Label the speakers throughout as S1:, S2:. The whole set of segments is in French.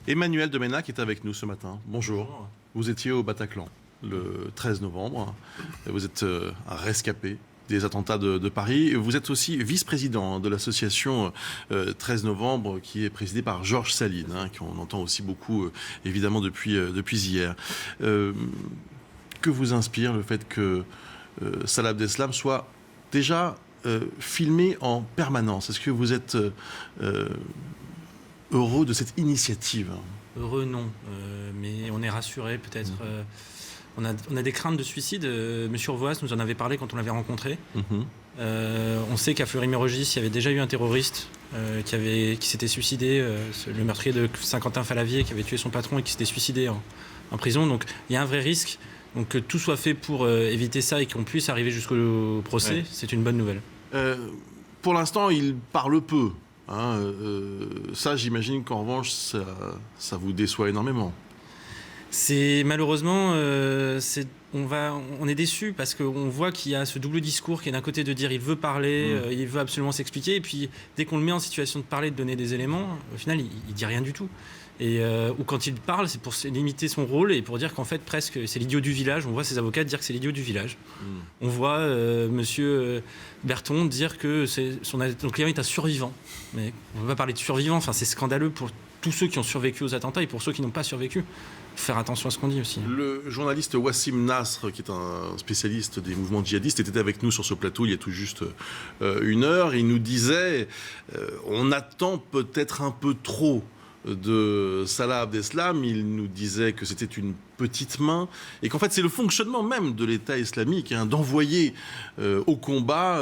S1: Emmanuel Domenac est avec nous ce matin. Bonjour. Vous étiez au Bataclan le 13 novembre. Vous êtes un rescapé des attentats de Paris. Vous êtes aussi vice-président de l'association 13 novembre qui est présidée par Georges Saline, qu'on entend aussi beaucoup évidemment depuis hier. Que vous inspire le fait que Salah Abdeslam soit déjà filmé en permanence? Est-ce que vous êtes heureux de cette initiative?
S2: Heureux, non. Mais on est rassuré, peut-être. On a des craintes de suicide. Monsieur Urvoas nous en avait parlé quand on l'avait rencontré. On sait qu'à Fleury-Mérogis, il y avait déjà eu un terroriste qui s'était suicidé, le meurtrier de Saint-Quentin Fallavier, qui avait tué son patron et qui s'était suicidé en prison. Donc il y a un vrai risque. Donc que tout soit fait pour éviter ça et qu'on puisse arriver jusqu'au procès, c'est une bonne nouvelle.
S1: Pour l'instant, il parle peu. Ça, j'imagine qu'en revanche, ça vous déçoit énormément.
S2: C'est malheureusement, on est déçu parce qu'on voit qu'il y a ce double discours qui est d'un côté de dire il veut parler, il veut absolument s'expliquer, et puis dès qu'on le met en situation de parler, de donner des éléments, au final, il dit rien du tout. Ou quand il parle, c'est pour limiter son rôle et pour dire qu'en fait, presque, c'est l'idiot du village. On voit ses avocats dire que c'est l'idiot du village. On voit monsieur Berton dire que son client est un survivant. Mais on ne peut pas parler de survivant. Enfin, c'est scandaleux pour tous ceux qui ont survécu aux attentats et pour ceux qui n'ont pas survécu. Faire attention à ce qu'on dit aussi.
S1: Le journaliste Wassim Nasr, qui est un spécialiste des mouvements djihadistes, était avec nous sur ce plateau il y a tout juste une heure. Il nous disait on attend peut-être un peu trop de Salah Abdeslam. Il nous disait que c'était une petite main et qu'en fait c'est le fonctionnement même de l'État islamique d'envoyer au combat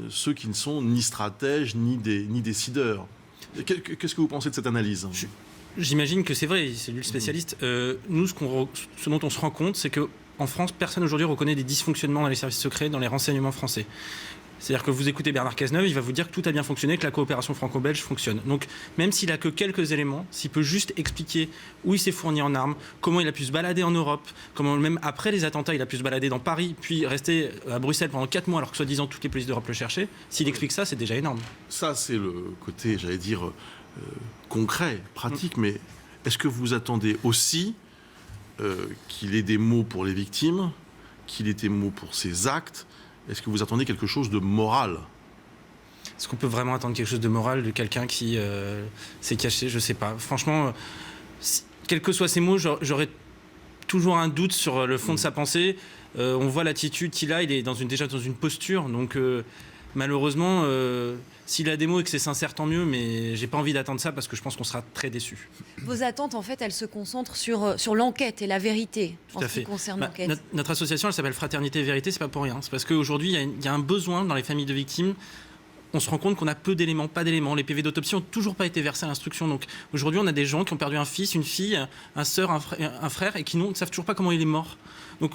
S1: ceux qui ne sont ni stratèges ni décideurs. Qu'est-ce que vous pensez de cette analyse ?
S2: J'imagine que c'est vrai, c'est lui le spécialiste. Nous, ce dont on se rend compte, c'est qu'en France, personne aujourd'hui reconnaît des dysfonctionnements dans les services secrets, dans les renseignements français. C'est-à-dire que vous écoutez Bernard Cazeneuve, il va vous dire que tout a bien fonctionné, que la coopération franco-belge fonctionne. Donc, même s'il n'a que quelques éléments, s'il peut juste expliquer où il s'est fourni en armes, comment il a pu se balader en Europe, comment même après les attentats, il a pu se balader dans Paris, puis rester à Bruxelles pendant 4 mois, alors que soi-disant toutes les polices d'Europe le cherchaient, s'il explique ça, c'est déjà énorme.
S1: Ça, c'est le côté, j'allais dire, concret, pratique, mais est-ce que vous attendez aussi qu'il ait des mots pour les victimes, qu'il ait des mots pour ses actes? Est-ce que vous attendez quelque chose de moral?
S2: Est-ce qu'on peut vraiment attendre quelque chose de moral de quelqu'un qui s'est caché? Je ne sais pas. Franchement, quels que soient ces mots, j'aurais toujours un doute sur le fond de sa pensée. On voit l'attitude qu'il a, il est déjà dans une posture. Donc malheureusement, s'il a des mots et que c'est sincère, tant mieux, mais j'ai pas envie d'attendre ça parce que je pense qu'on sera très déçus.
S3: Vos attentes, en fait, elles se concentrent sur l'enquête et la vérité en ce qui concerne l'enquête.
S2: Notre association, elle s'appelle Fraternité et Vérité, c'est pas pour rien. C'est parce qu'aujourd'hui, il y a un besoin dans les familles de victimes. On se rend compte qu'on a peu d'éléments, pas d'éléments. Les PV d'autopsie n'ont toujours pas été versés à l'instruction. Donc aujourd'hui, on a des gens qui ont perdu un fils, une fille, un sœur, un frère et qui ne savent toujours pas comment il est mort. Donc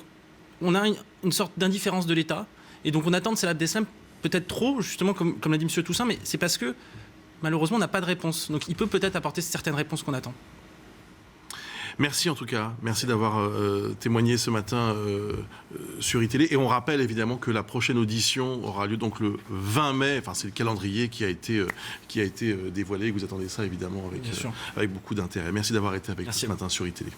S2: on a une sorte d'indifférence de l'État. Et donc on attend de Salah Abdeslam peut-être trop, justement, comme l'a dit M. Toussaint, mais c'est parce que, malheureusement, on n'a pas de réponse. Donc il peut peut-être apporter certaines réponses qu'on attend.
S1: Merci en tout cas. Merci d'avoir témoigné ce matin sur iTélé. Et on rappelle évidemment que la prochaine audition aura lieu donc le 20 mai. Enfin, c'est le calendrier qui a été dévoilé. Vous attendez ça évidemment avec beaucoup d'intérêt. Merci d'avoir été avec nous ce matin sur iTélé.